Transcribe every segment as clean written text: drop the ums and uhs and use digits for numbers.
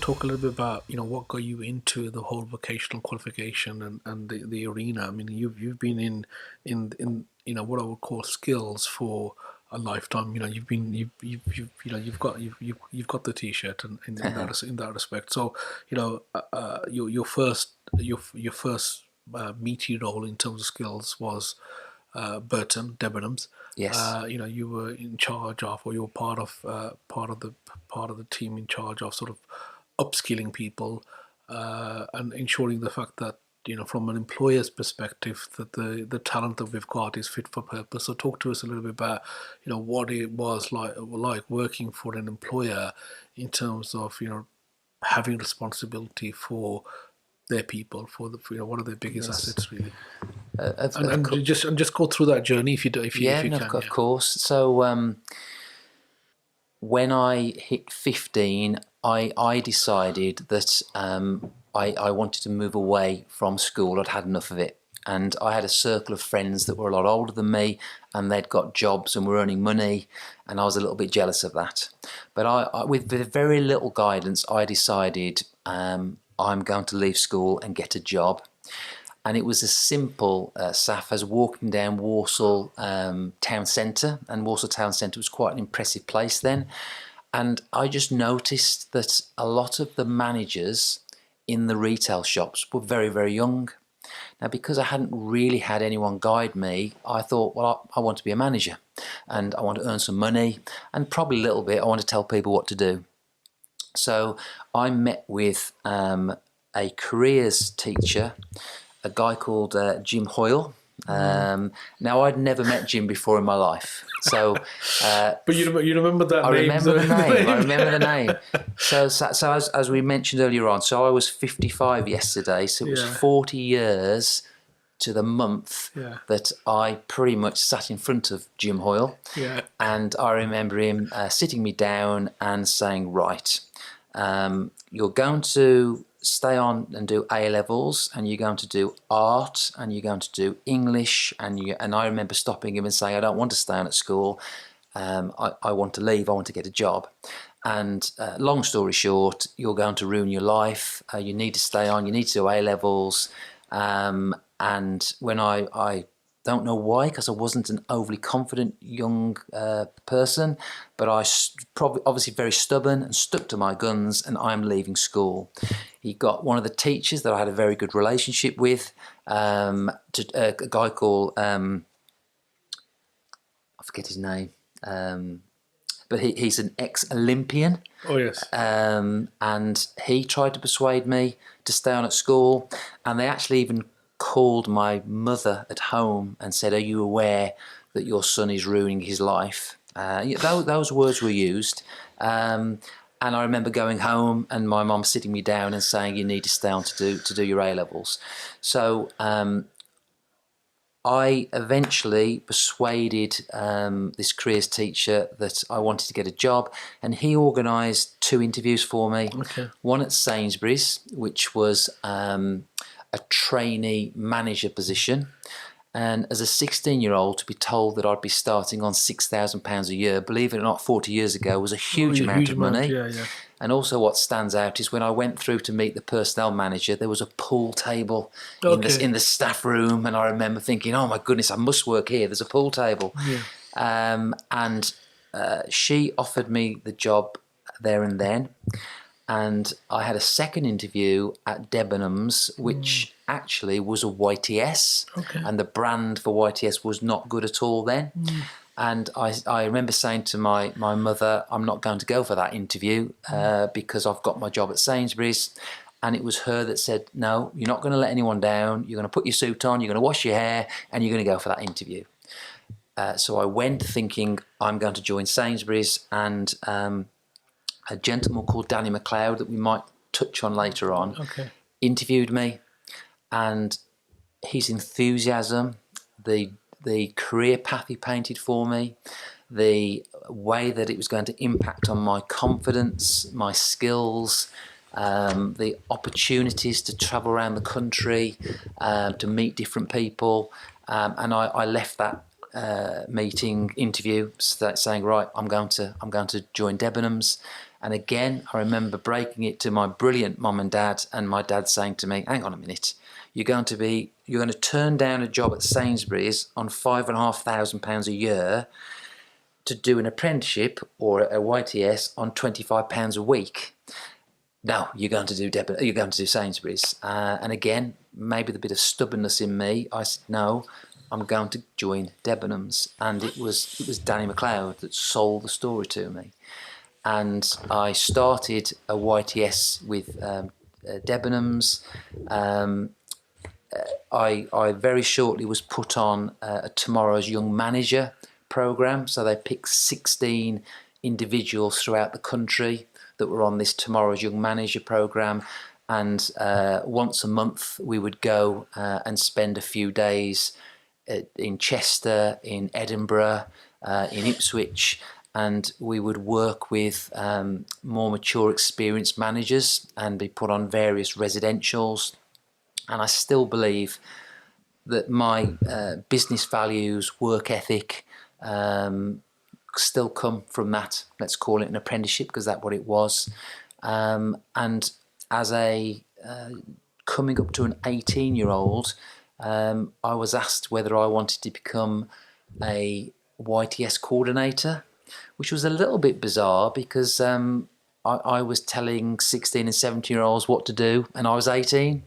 talk a little bit about, what got you into the whole vocational qualification and the arena? I mean, you've been in what I would call skills for a lifetime. You've got the t-shirt and in that respect. So, your first meaty role in terms of skills was Debenhams. Yes. You were in charge of, or you were part of the team in charge of sort of upskilling people and ensuring the fact that, from an employer's perspective, that the talent that we've got is fit for purpose. So talk to us a little bit about, what it was like working for an employer in terms of, having responsibility for their people, for what are their biggest Yes. assets, really. Of And cour- just go through that journey if you do, if you yeah, if you no, can. of course. So when I hit 15, I decided that I wanted to move away from school. I'd had enough of it. And I had a circle of friends that were a lot older than me, and they'd got jobs and were earning money, and I was a little bit jealous of that. But with very little guidance, I decided I'm going to leave school and get a job. And it was as simple, Saf, as walking down Walsall town centre, and Walsall town centre was quite an impressive place then. And I just noticed that a lot of the managers in the retail shops were very, very young. Now, because I hadn't really had anyone guide me, I thought, well, I want to be a manager and I want to earn some money, and probably a little bit I want to tell people what to do. So I met with a careers teacher, a guy called Jim Hoyle. Now, I'd never met Jim before in my life. So, But you remember that I name? remember the name. I remember the name. So as we mentioned earlier on, so I was 55 yesterday. So it was 40 years to the month that I pretty much sat in front of Jim Hoyle. Yeah. And I remember him sitting me down and saying, right, you're going to stay on and do A-levels, and you're going to do art, and you're going to do English, and I remember stopping him and saying, I don't want to stay on at school. I want to leave. I want to get a job. And long story short, you're going to ruin your life. You need to stay on. You need to do A-levels. And when I don't know why, because I wasn't an overly confident young person, but I probably obviously very stubborn and stuck to my guns, and I'm leaving school. He got one of the teachers that I had a very good relationship with, a guy called, I forget his name, but he's an ex-Olympian. Oh, yes. And he tried to persuade me to stay on at school, and they actually even called my mother at home and said, are you aware that your son is ruining his life? Those words were used. And I remember going home and my mum sitting me down and saying, you need to stay on to do your A-levels. So I eventually persuaded this careers teacher that I wanted to get a job, and he organised 2 interviews for me. Okay. One at Sainsbury's, which was a trainee manager position, and as a 16-year-old to be told that I'd be starting on £6,000 a year, believe it or not, 40 years ago, was a huge amount of money. Yeah. And also what stands out is when I went through to meet the personnel manager, there was a pool table in the staff room, and I remember thinking, oh my goodness, I must work here, there's a pool table. Yeah. And she offered me the job there and then. And I had a second interview at Debenhams, which actually was a YTS. Okay. And the brand for YTS was not good at all then. And I remember saying to my mother, I'm not going to go for that interview because I've got my job at Sainsbury's. And it was her that said, no, you're not going to let anyone down. You're going to put your suit on, you're going to wash your hair, and you're going to go for that interview. So I went thinking I'm going to join Sainsbury's, and a gentleman called Danny McLeod that we might touch on later on interviewed me, and his enthusiasm, the career path he painted for me, the way that it was going to impact on my confidence, my skills, the opportunities to travel around the country, to meet different people, and I left that meeting, interview, saying, right, I'm going to join Debenhams. And again, I remember breaking it to my brilliant mum and dad, and my dad saying to me, hang on a minute, you're going to turn down a job at Sainsbury's on £5,500 a year to do an apprenticeship or a YTS on £25 a week. No, you're going to do Sainsbury's. And again, maybe the bit of stubbornness in me, I said, no, I'm going to join Debenhams. And it was Danny McLeod that sold the story to me. And I started a YTS with Debenhams. I very shortly was put on a Tomorrow's Young Manager programme. So they picked 16 individuals throughout the country that were on this Tomorrow's Young Manager programme. And once a month we would go and spend a few days in Chester, in Edinburgh, in Ipswich, and we would work with more mature, experienced managers and be put on various residentials. And I still believe that my business values, work ethic, still come from that. Let's call it an apprenticeship, because that's what it was. And as a coming up to an 18-year-old, I was asked whether I wanted to become a YTS coordinator, which was a little bit bizarre because I was telling 16 and 17-year-olds what to do, and I was 18.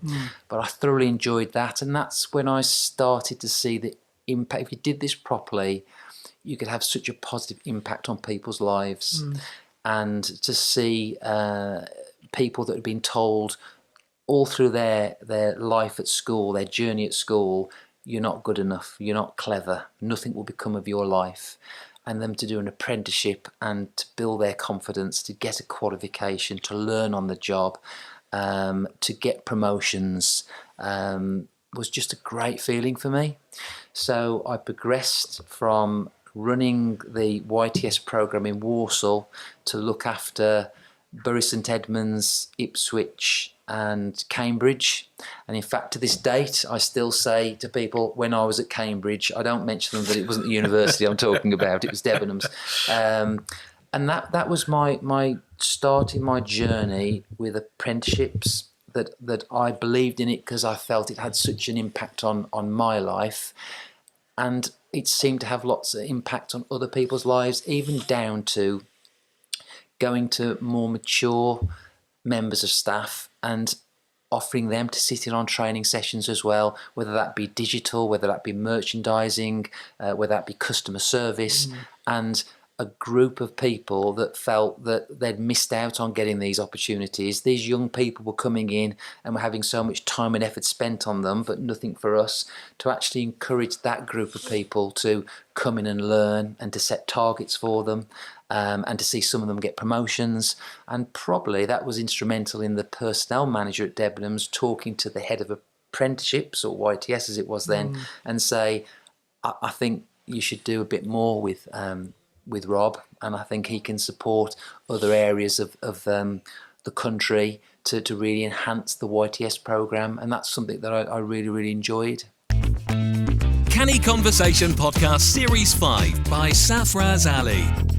But I thoroughly enjoyed that, and that's when I started to see the impact. If you did this properly, you could have such a positive impact on people's lives. And to see people that had been told all through their life at school, their journey at school, you're not good enough, you're not clever, nothing will become of your life, and them to do an apprenticeship and to build their confidence, to get a qualification, to learn on the job, to get promotions, was just a great feeling for me. So I progressed from running the YTS programme in Walsall to look after Bury St Edmunds, Ipswich and Cambridge. And in fact, to this date, I still say to people, when I was at Cambridge, I don't mention them that it wasn't the university I'm talking about, it was Debenhams. And that was my starting my journey with apprenticeships, that I believed in it because I felt it had such an impact on my life. And it seemed to have lots of impact on other people's lives, even down to going to more mature members of staff and offering them to sit in on training sessions as well, whether that be digital, whether that be merchandising, whether that be customer service, and a group of people that felt that they'd missed out on getting these opportunities. These young people were coming in and were having so much time and effort spent on them, but nothing for us, to actually encourage that group of people to come in and learn and to set targets for them, and to see some of them get promotions. And probably that was instrumental in the personnel manager at Debenhams talking to the head of apprenticeships, or YTS as it was then, and say, I think you should do a bit more with Rob, and I think he can support other areas of the country to really enhance the YTS programme, and that's something that I really, really enjoyed. Canny Conversation Podcast Series 5 by Safaraz Ali.